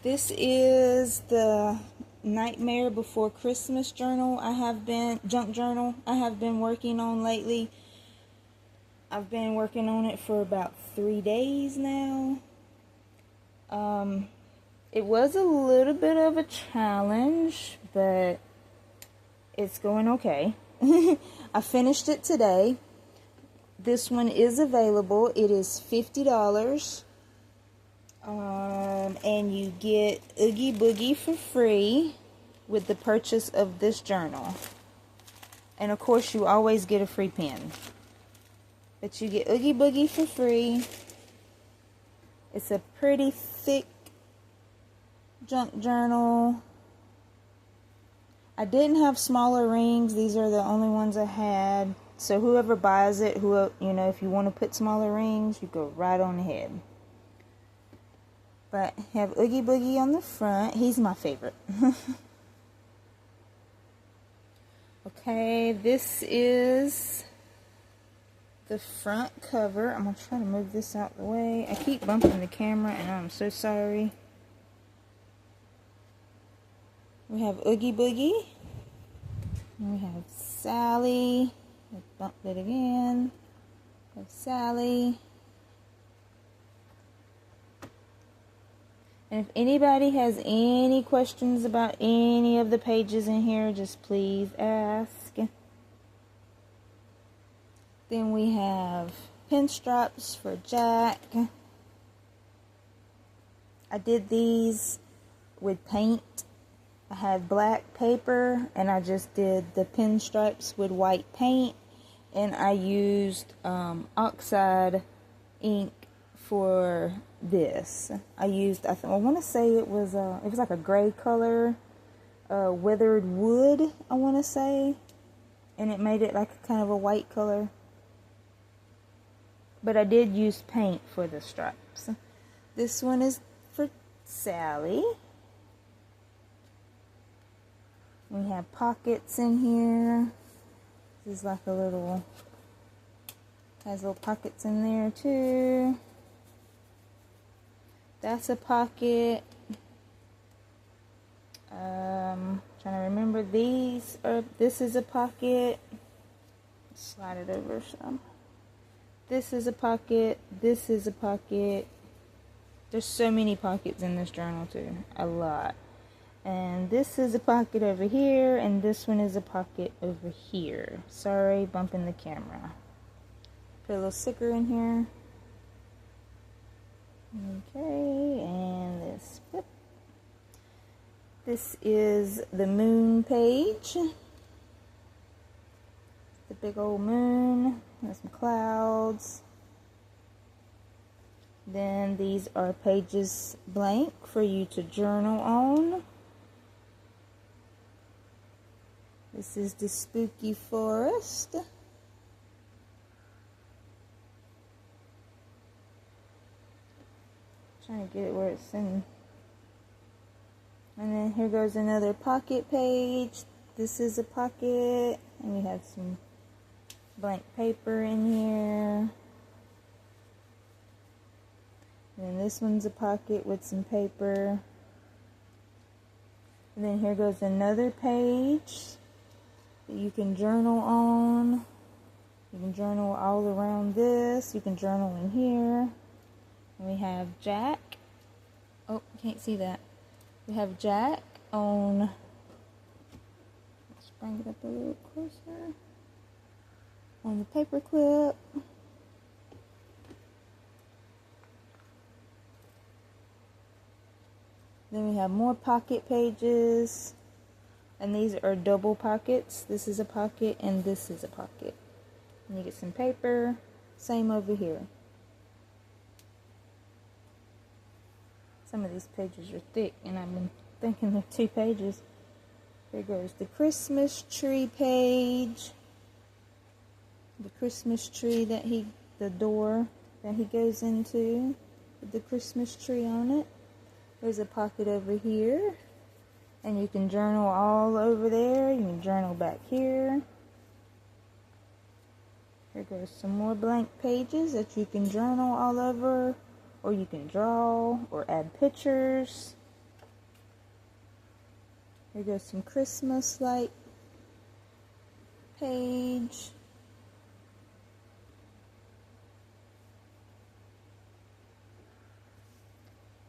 This is the Nightmare Before Christmas junk journal I have been working on lately. I've been working on it for about 3 days now. It was a little bit of a challenge, but it's going okay. I finished it today. This one is available. It is $50. And you get Oogie Boogie for free with the purchase of this journal. And of course, you always get a free pen. But you get Oogie Boogie for free. It's a pretty thick junk journal. I didn't have smaller rings. These are the only ones I had. So whoever buys it, if you want to put smaller rings, you go right on ahead. But have Oogie Boogie on the front. He's my favorite. Okay, this is the front cover. I'm going to try to move this out of the way. I keep bumping the camera and I'm so sorry. We have Oogie Boogie. And we have Sally. I bumped it again. We have Sally. And if anybody has any questions about any of the pages in here, just please ask. Then we have pinstripes for Jack. I did these with paint. I had black paper and I just did the pinstripes with white paint. And I used oxide ink for this. I want to say it was like a gray color, weathered wood, I want to say, and it made it like a kind of a white color. But I did use paint for the stripes. This one is for Sally. We have pockets in here. This is like has little pockets in there too. That's a pocket. Trying to remember this is a pocket. Slide it over some. This is a pocket. This is a pocket. There's so many pockets in this journal too. A lot. And this is a pocket over here. And this one is a pocket over here. Sorry, bumping the camera. Put a little sticker in here. Okay, and this. Yep. This is the moon page. The big old moon. There's some clouds. Then these are pages blank for you to journal on. This is the spooky forest. Trying to get it where it's in. And then here goes another pocket page. This is a pocket. And you have some blank paper in here. And then this one's a pocket with some paper. And then here goes another page that you can journal on. You can journal all around this. You can journal in here. And we have Jack. Oh, can't see that. We have Jack on. Let's bring it up a little closer. On the paper clip. Then we have more pocket pages. And these are double pockets. This is a pocket and this is a pocket. And you get some paper. Same over here. Some of these pages are thick, and I've been thinking they're 2 pages. Here goes the Christmas tree page. The Christmas tree the door that he goes into with the Christmas tree on it. There's a pocket over here, and you can journal all over there. You can journal back here. Here goes some more blank pages that you can journal all over, or you can draw or add pictures. Here goes some Christmas light page.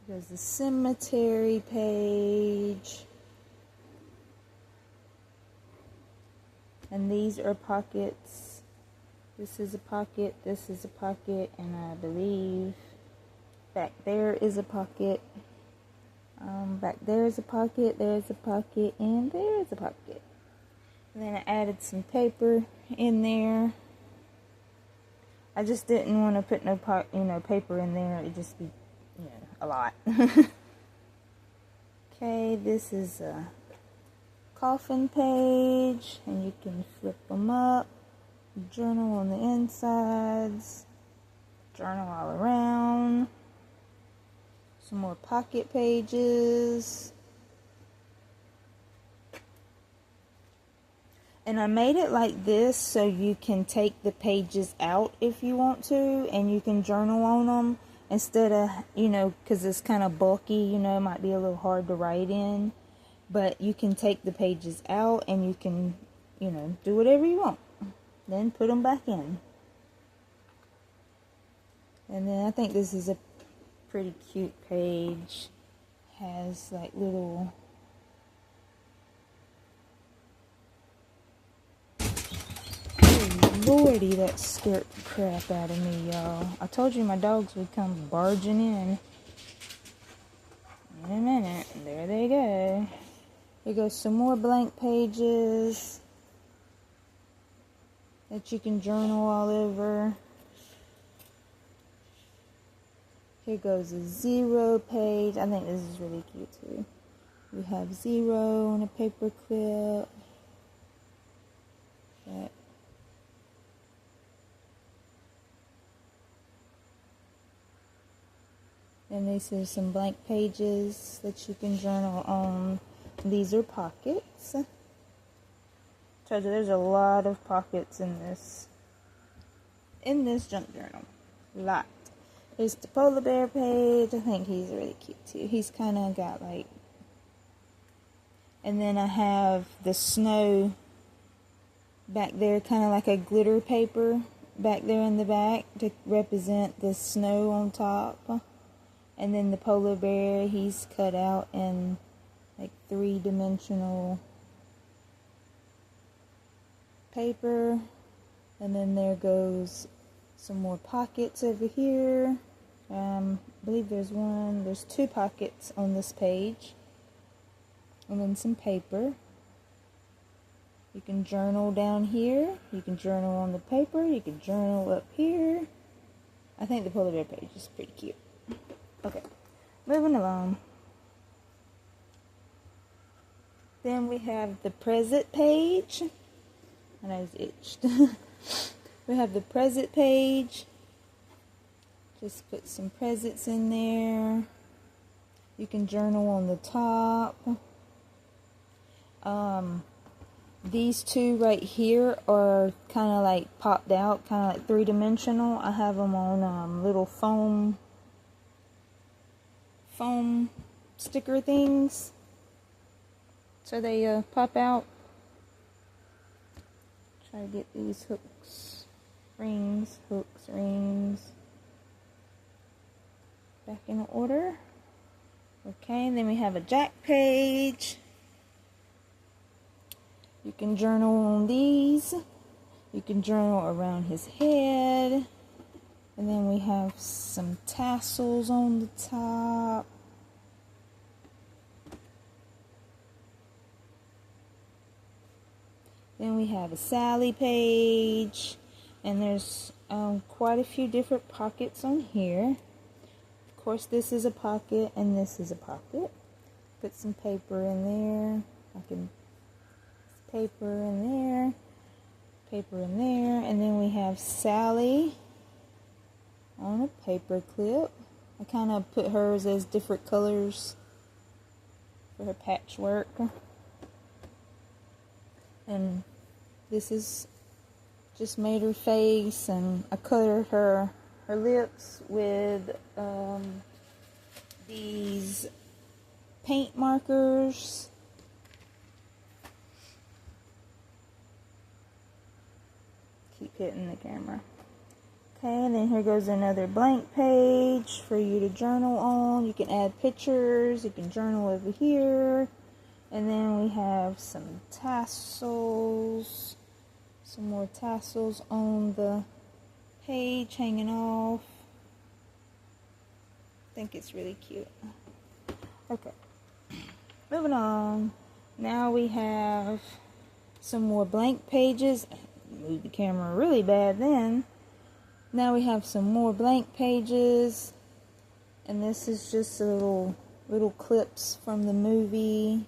Here goes the cemetery page. And these are pockets. This is a pocket, this is a pocket, and I believe back there is a pocket. Back there is a pocket, there's a pocket, and there is a pocket. And then I added some paper in there. I just didn't want to put no paper in there. It'd just be, a lot. Okay, this is a coffin page, and you can flip them up. Journal on the insides. Journal all around. Some more pocket pages. And I made it like this so you can take the pages out if you want to, and you can journal on them instead of, because it's kind of bulky, it might be a little hard to write in. But you can take the pages out and you can, do whatever you want. Then put them back in. And then I think this is a pretty cute page. Has like little Lordy, that scared the crap out of me, y'all. I told you my dogs would come barging in. In a minute. There they go. Here goes some more blank pages that you can journal all over. Here goes a 0 page. I think this is really cute too. We have 0 on a paper clip. And these are some blank pages that you can journal on. These are pockets. Told you there's a lot of pockets in this junk journal. Lot. There's the polar bear page. I think he's really cute too. He's kind of got like. And then I have the snow back there, kind of like a glitter paper back there in the back to represent the snow on top. And then the polar bear, he's cut out in like 3-dimensional paper. And then there goes some more pockets over here. I believe there's 2 pockets on this page. And then some paper. You can journal down here. You can journal on the paper. You can journal up here. I think the polar bear page is pretty cute. Okay, moving along. Then we have the present page. My nose itched. We have the present page. Just put some presents in there. You can journal on the top. These 2 right here are kind of like popped out, kind of like 3-dimensional. I have them on little foam sticker things, so they pop out. Try to get these rings back in order. Okay, and then we have a Jack page. You can journal on these. You can journal around his head. And then we have some tassels on the top. Then we have a Sally page. And there's quite a few different pockets on here. Of course, this is a pocket and this is a pocket. Put some paper in there. Paper in there. Paper in there. And then we have Sally on a paper clip. I kind of put hers as different colors for her patchwork. And this is just made her face, and I colored her lips with these paint markers. hitting the camera. Okay, and then here goes another blank page for you to journal on. You can add pictures, you can journal over here. And then we have some tassels, some more tassels on the page hanging off. I think it's really cute. Okay, moving on. Now we have some more blank pages. Moved the camera really bad then. Now we have some more blank pages, and this is just a little clips from the movie.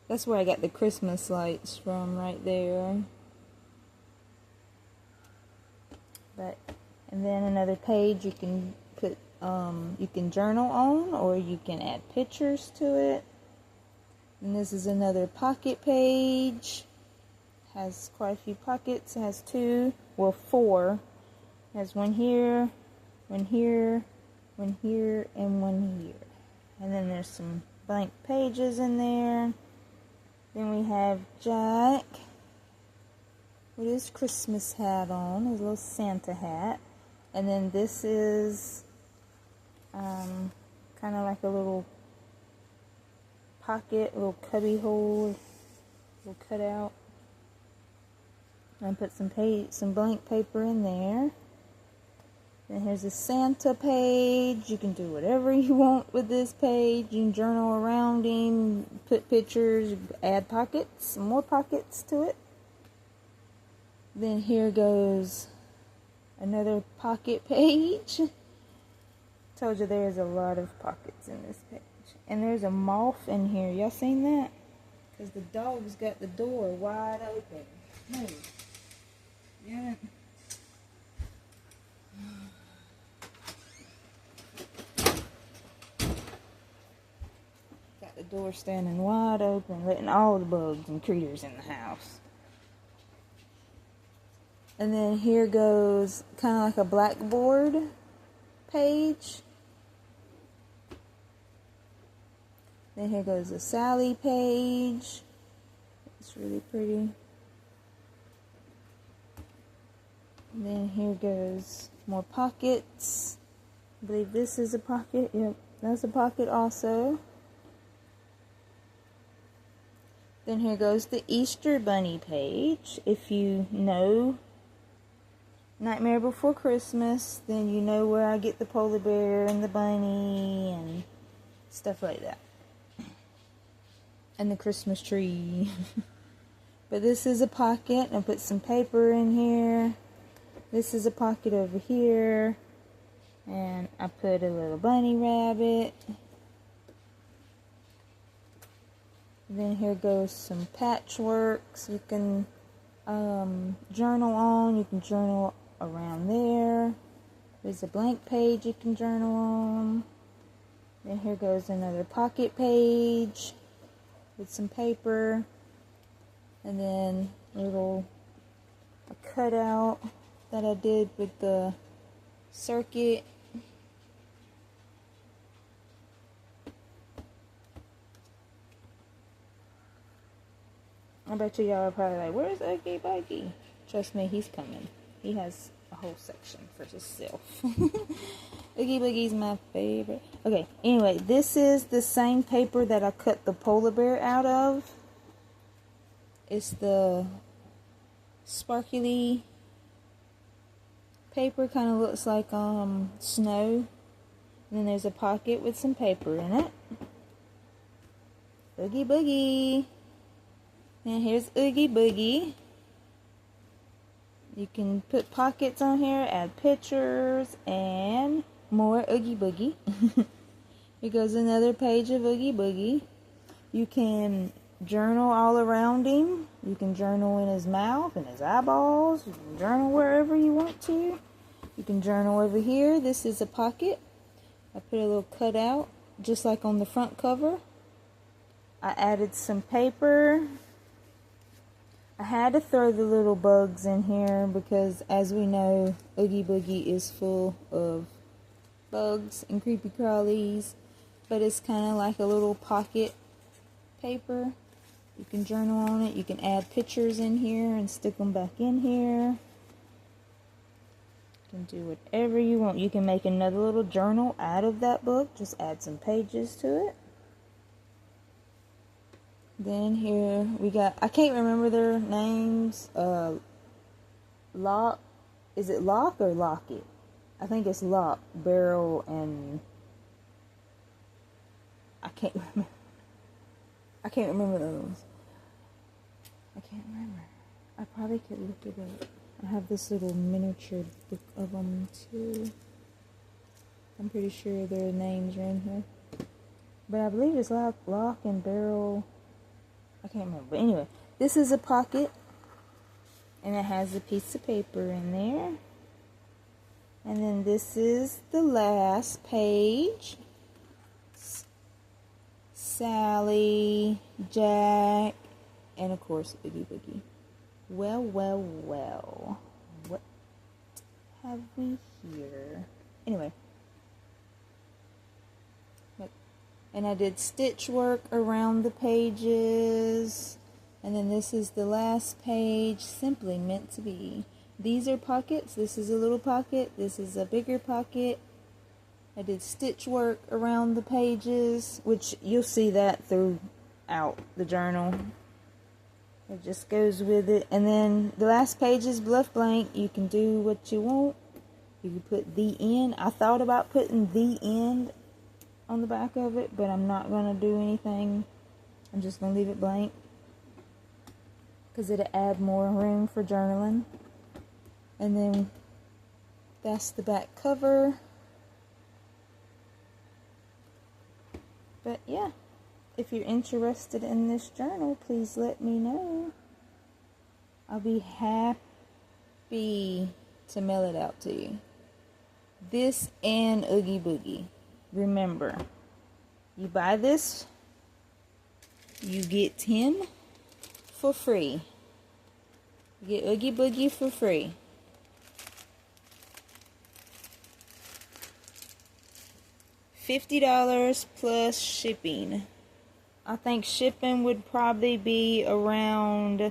That's where I got the Christmas lights from, right there. And then another page you can put, you can journal on, or you can add pictures to it. And this is another pocket page. Has quite a few pockets. It has four. It has one here, one here, one here, and one here. And then there's some blank pages in there. Then we have Jack with his Christmas hat on, his little Santa hat. And then this is kind of like a little pocket, a little cubby hole, little cutout. And put some blank paper in there. Then here's a Santa page. You can do whatever you want with this page. You can journal around him, put pictures, add pockets, some more pockets to it. Then here goes another pocket page. Told you there's a lot of pockets in this page. And there's a moth in here. Y'all seen that? Because the dog's got the door wide open. Move. Yeah. Got the door standing wide open, letting all the bugs and critters in the house. And then here goes kind of like a blackboard page. Then here goes the Sally page. It's really pretty. And then here goes more pockets. I believe this is a pocket. Yep, that's a pocket also. Then here goes the Easter Bunny page. If you know Nightmare Before Christmas, then you know where I get the polar bear and the bunny and stuff like that. And the Christmas tree. But this is a pocket. I put some paper in here. This is a pocket over here. And I put a little bunny rabbit. Then here goes some patchworks you can journal on. You can journal around there. There's a blank page you can journal on. Then here goes another pocket page with some paper. And then a cutout that I did with the circuit. I bet y'all are probably like, where's Oogie Boogie? Trust me, he's coming. He has a whole section for himself. Oogie Boogie's my favorite. Okay, anyway, this is the same paper that I cut the polar bear out of. It's the sparkly paper, kind of looks like snow. And then there's a pocket with some paper in it. Oogie Boogie. And here's Oogie Boogie. You can put pockets on here, add pictures, and more Oogie Boogie. Here goes another page of Oogie Boogie. You can journal all around him. You can journal in his mouth and his eyeballs. You can journal wherever you want to. You can journal over here. This is a pocket. I put a little cutout, just like on the front cover. I added some paper. I had to throw the little bugs in here because, as we know, Oogie Boogie is full of bugs and creepy crawlies. but it's kind of like a little pocket paper. You can journal on it. You can add pictures in here and stick them back in here. You can do whatever you want. You can make another little journal out of that book. Just add some pages to it. Then here we got, I can't remember their names. Lock, is it Lock or Locket? I think it's Lock, Barrel, and I can't remember those. I can't remember. I probably could look it up. I have this little miniature book of them too. I'm pretty sure their names are in here. But I believe it's Lock and Barrel. I can't remember. But anyway, this is a pocket. And it has a piece of paper in there. And then this is the last page. Sally, Jack, and of course Oogie Boogie. Well, well, well. What have we here? Anyway. And I did stitch work around the pages. And then this is the last page, simply meant to be. These are pockets. This is a little pocket. This is a bigger pocket. I did stitch work around the pages, which you'll see that throughout the journal. It just goes with it. And then the last page is left blank. You can do what you want. You can put the end. I thought about putting the end on the back of it, but I'm not going to do anything. I'm just going to leave it blank because it'll add more room for journaling. And then that's the back cover. But yeah, if you're interested in this journal, please let me know. I'll be happy to mail it out to you. This and Oogie Boogie. Remember, you buy this, you get him for free. You get Oogie Boogie for free. $50 plus shipping. I think shipping would probably be around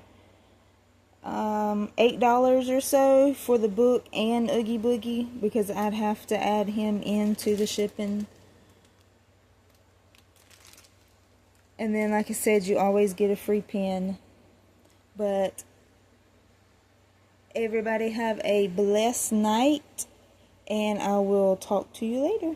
$8 or so for the book and Oogie Boogie, because I'd have to add him into the shipping. And then, like I said, you always get a free pen. But everybody have a blessed night, and I will talk to you later.